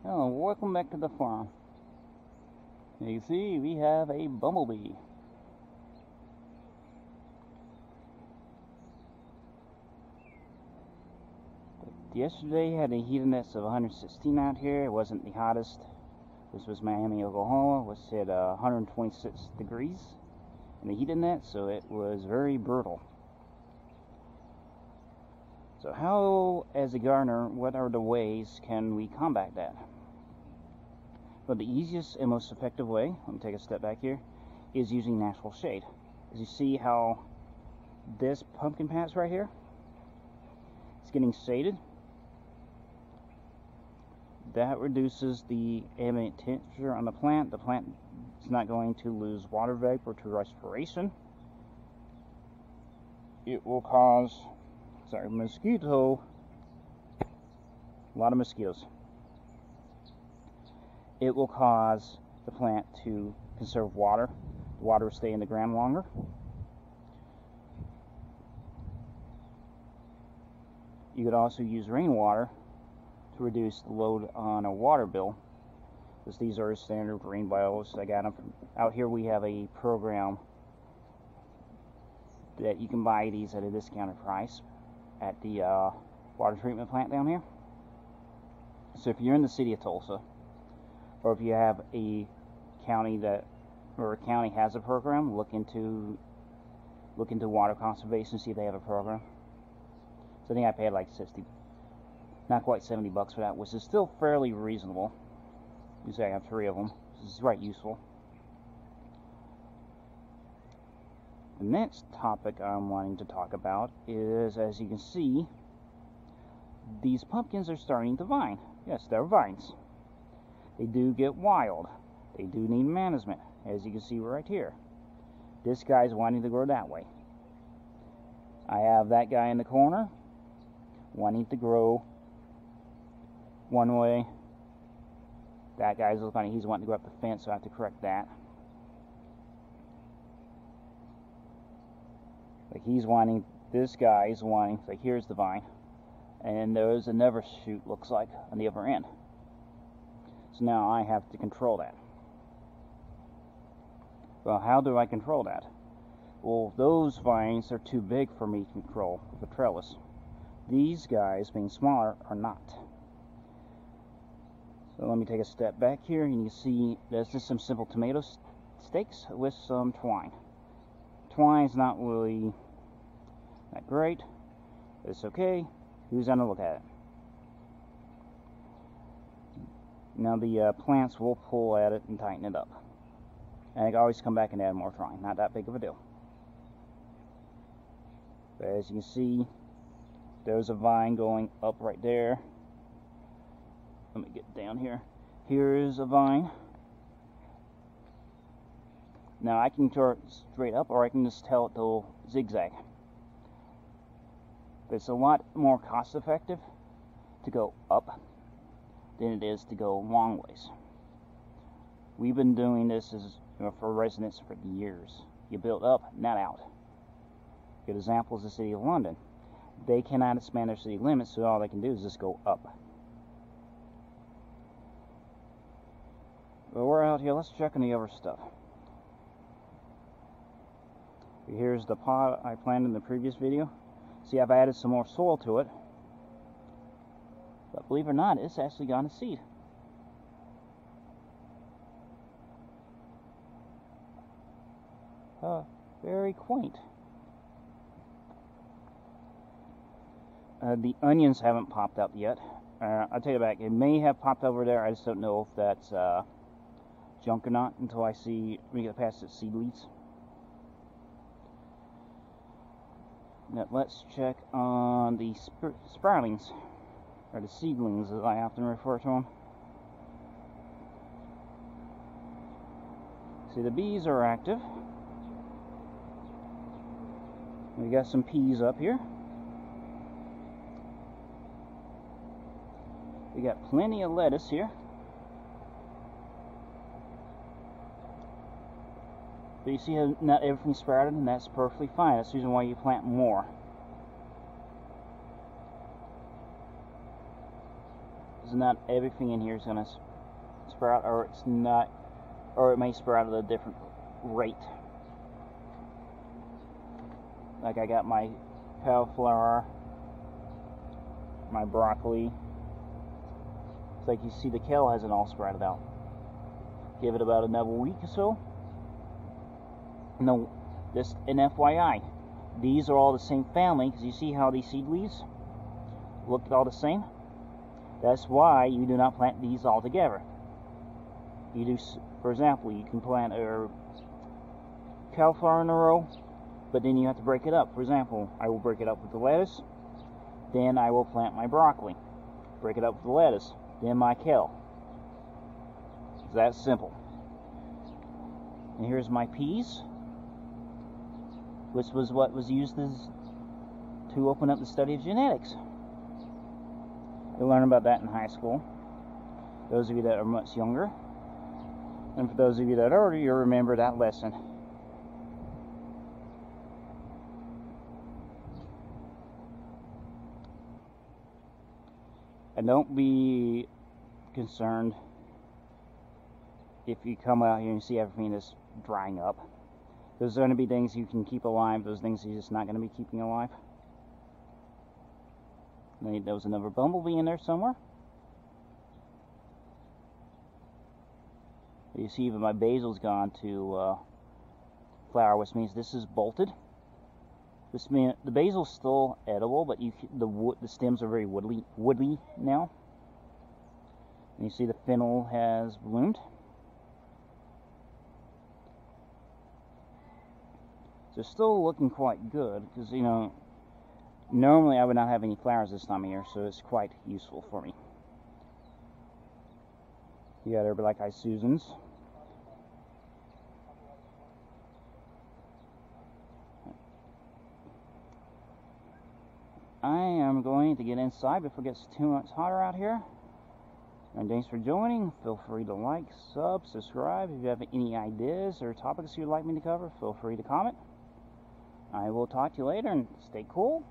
Hello, welcome back to the farm. You see, we have a bumblebee. Yesterday had a heat index of 116 out here. It wasn't the hottest. This was Miami, Oklahoma. It was at 126 degrees in the heat index, so it was very brutal. So how, as a gardener, what are the ways can we combat that? Well, the easiest and most effective way, let me take a step back here, is using natural shade. As you see how this pumpkin patch right here, it's getting shaded. That reduces the ambient temperature on the plant. The plant is not going to lose water vapor to respiration. It will cause, a lot of mosquitoes. It will cause the plant to conserve water. The water will stay in the ground longer. You could also use rainwater to reduce the load on a water bill, because these are standard rain bottles. I got them from out here. We have a program that you can buy these at a discounted price at the water treatment plant down here. So if you're in the city of Tulsa, or if you have a county has a program, look into water conservation, see if they have a program. So I think I paid like 60, not quite 70 bucks for that, which is still fairly reasonable. You say I have 3 of them. This is right useful. The next topic I'm wanting to talk about is, as you can see, these pumpkins are starting to vine. Yes, they're vines. They do get wild. They do need management, as you can see right here. This guy's wanting to grow that way. I have that guy in the corner wanting to grow one way. That guy's looking, he's wanting to go up the fence, so I have to correct that. Like this guy's wanting, like here's the vine, and there's another shoot, looks like, on the other end. So now I have to control that. Well, how do I control that? Well, those vines are too big for me to control with the trellis. These guys, being smaller, are not. So let me take a step back here, and you can see there's just some simple tomato stakes with some twine. Twine's not really that great, but it's okay. Who's gonna look at it? Now the plants will pull at it and tighten it up. And I can always come back and add more twine. Not that big of a deal. But as you can see, there's a vine going up right there. Let me get down here. Here's a vine. Now I can turn it straight up, or I can just tell it to zigzag. But it's a lot more cost effective to go up than it is to go long ways. We've been doing this for residents for years. You build up, not out. Good example is the city of London. They cannot expand their city limits, so all they can do is just go up. But we're out here, let's check on the other stuff. Here's the pot I planted in the previous video. See, I've added some more soil to it. But believe it or not, it's actually got a seed. Very quaint. The onions haven't popped up yet. I'll tell you back, it may have popped over there. I just don't know if that's junk or not until we get past the seed leaves. Now let's check on the sproutlings, or the seedlings as I often refer to them. See, the bees are active. We got some peas up here. We got plenty of lettuce here. But you see how not everything's sprouted, and that's perfectly fine. That's the reason why you plant more. because not everything in here is going to sprout, or it's not, or it may sprout at a different rate. Like I got my cauliflower, my broccoli. It's like you see the kale hasn't all sprouted out. Give it about another week or so. No, this an FYI. These are all the same family, because you see how these seed leaves look all the same? That's why you do not plant these all together. You do, for example, you can plant a cauliflower in a row, but then you have to break it up. For example, I will break it up with the lettuce, then I will plant my broccoli. Break it up with the lettuce, then my kale. It's that simple. And here's my peas, which was what was used to open up the study of genetics. You'll learn about that in high school, those of you that are much younger. And for those of you that are older, you'll remember that lesson. And don't be concerned if you come out here and see everything that's drying up. There's going to be things you can keep alive, those things you're just not going to be keeping alive. There was another bumblebee in there somewhere. You see even my basil's gone to flower, which means this is bolted. This means the basil's still edible, but the stems are very woody now. And you see the fennel has bloomed. So it's still looking quite good, because, you know, normally I would not have any flowers this time of year, so it's quite useful for me. You got our black-eyed Susans. I am going to get inside before it gets too much hotter out here. And thanks for joining. Feel free to like, subscribe. If you have any ideas or topics you'd like me to cover, feel free to comment. I will talk to you later, and stay cool.